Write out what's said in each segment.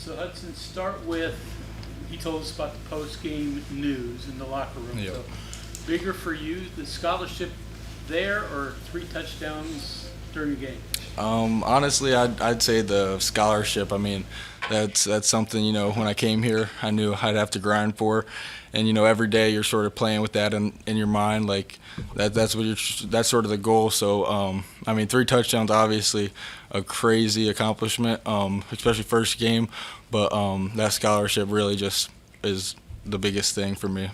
So Hudson, start with, he told us about the post-game news in the locker room. Yep. So bigger for you, the scholarship there or 3 touchdowns during the game? Honestly, I'd say the scholarship. I mean, that's something, when I came here, I knew I'd have to grind for, and every day you're sort of playing with that in your mind, like that's sort of the goal. So I mean, 3 touchdowns, obviously a crazy accomplishment, especially first game, but that scholarship really just is the biggest thing for me.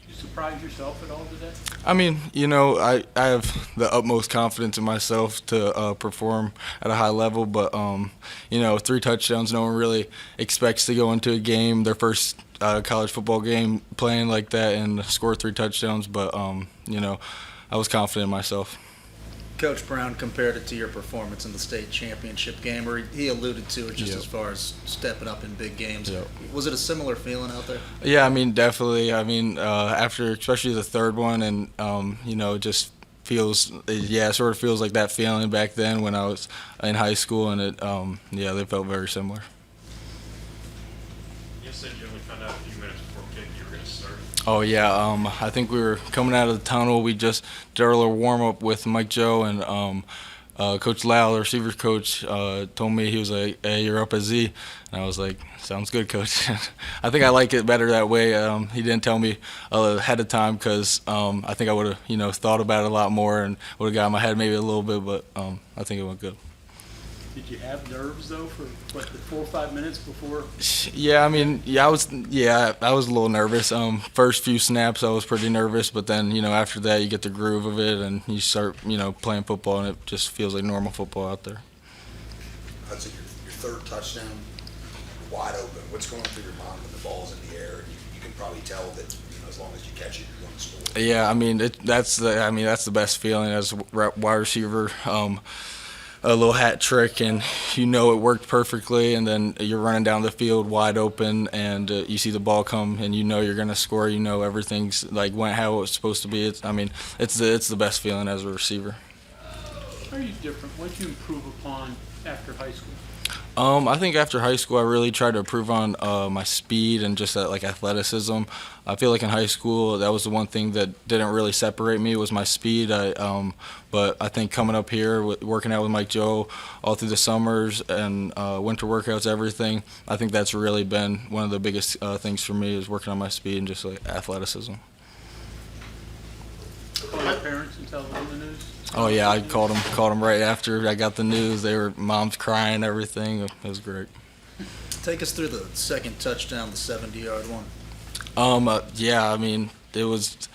You surprise yourself at all today? I mean, I have the utmost confidence in myself to perform at a high level, but 3 touchdowns, no one really expects to go into a game, their first college football game, playing like that and score 3 touchdowns, but I was confident in myself. Coach Brown compared it to your performance in the state championship game, or he alluded to it just Yep. as far as stepping up in big games. Yep. Was it a similar feeling out there? Yeah, I mean, definitely. I mean, after especially the third one, and it just feels, it sort of feels like that feeling back then when I was in high school, and they felt very similar. You said you only found out a few minutes before kick you were going to start. Oh yeah, I think we were coming out of the tunnel. We just did our little warm up with Mike Joe, and Coach Lau, the receivers coach, told me, he was like, "Hey, you're up at Z," and I was like, "Sounds good, coach." I think I like it better that way. He didn't tell me ahead of time because I think I would have thought about it a lot more and would have got in my head maybe a little bit, but I think it went good. Did you have nerves though for the 4 or 5 minutes before? Yeah, I mean, I was a little nervous. First few snaps, I was pretty nervous, but then after that, you get the groove of it, and you start playing football, and it just feels like normal football out there. Hudson, your 3rd touchdown, wide open. What's going through your mind when the ball's in the air? You can probably tell that as long as you catch it, you're going to score. Yeah, I mean, that's the best feeling as a wide receiver. A little hat trick, and it worked perfectly, and then you're running down the field wide open, and you see the ball come, and you're going to score. Everything's like went how it was supposed to be. It's the best feeling as a receiver. How are you different? What did you improve upon after high school? I think after high school, I really tried to improve on my speed and just that athleticism. I feel like in high school, that was the one thing that didn't really separate me, was my speed. But I think coming up here, working out with Mike Joe all through the summers and winter workouts, everything, I think that's really been one of the biggest things for me, is working on my speed and just athleticism. Call your parents and tell them the news? Oh yeah, I called them right after I got the news. Mom's crying, everything. It was great. Take us through the second touchdown, the 70-yard one. Yeah, I mean, it was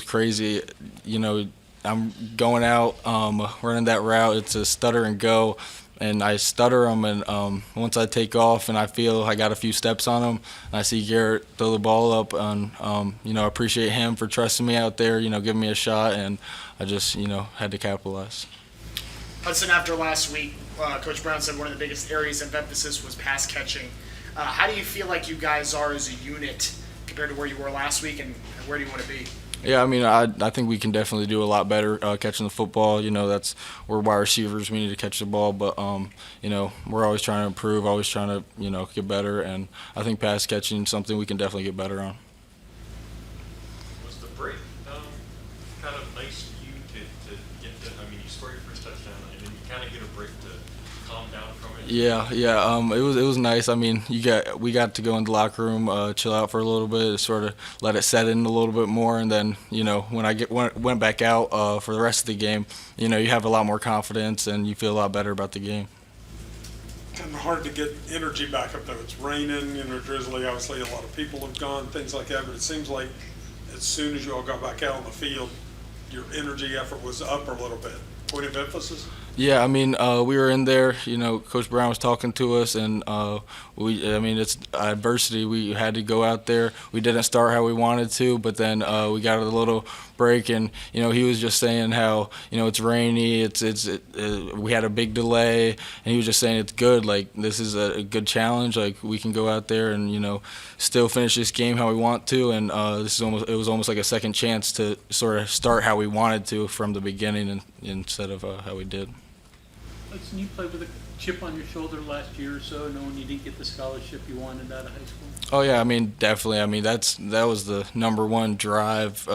crazy. I'm going out, running that route. It's a stutter and go, and I stutter them, and once I take off and I feel I got a few steps on them, and I see Garrett throw the ball up, and I appreciate him for trusting me out there, giving me a shot, and I just had to capitalize. Hudson, after last week, Coach Brown said one of the biggest areas of emphasis was pass catching. How do you feel like you guys are as a unit compared to where you were last week, and where do you want to be? Yeah, I mean, I think we can definitely do a lot better catching the football. We're wide receivers. We need to catch the ball, but we're always trying to improve, always trying to get better, and I think pass catching is something we can definitely get better on. Was the break kind of nice to you to get to? I mean, you score your first touchdown, and then you kind of get a break to calm down from it. Yeah. It was nice. I mean, we got to go in the locker room, chill out for a little bit, sort of let it set in a little bit more, and then when I went back out for the rest of the game, you have a lot more confidence and you feel a lot better about the game. Kind of hard to get energy back up there. It's raining, drizzly. Obviously, a lot of people have gone, things like that. But it seems like as soon as you all got back out on the field, your energy effort was up a little bit. Point of emphasis? Yeah, I mean, we were in there. Coach Brown was talking to us, and it's adversity. We had to go out there. We didn't start how we wanted to, but then we got a little break, and he was just saying how it's rainy. We had a big delay, and he was just saying it's good. Like, this is a good challenge. Like, we can go out there and still finish this game how we want to, and it was almost like a second chance to sort of start how we wanted to from the beginning, and instead of how we did. Hudson, you played with a chip on your shoulder last year or so, knowing you didn't get the scholarship you wanted out of high school? Oh yeah, I mean definitely. I mean that was the number one drive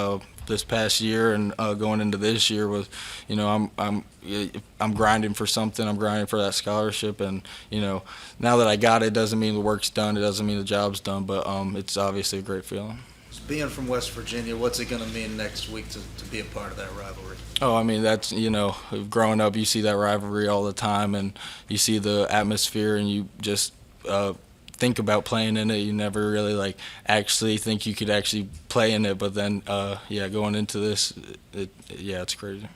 this past year and going into this year was, you know, I'm grinding for something. I'm grinding for that scholarship, and you know, now that I got it, doesn't mean the work's done. It doesn't mean the job's done, but it's obviously a great feeling. Being from West Virginia, what's it going to mean next week to be a part of that rivalry? Oh, I mean, that's, you know, growing up, you see that rivalry all the time, and you see the atmosphere, and you just think about playing in it. You never really, like, actually think you could actually play in it, but then, yeah, going into this, yeah, it's crazy.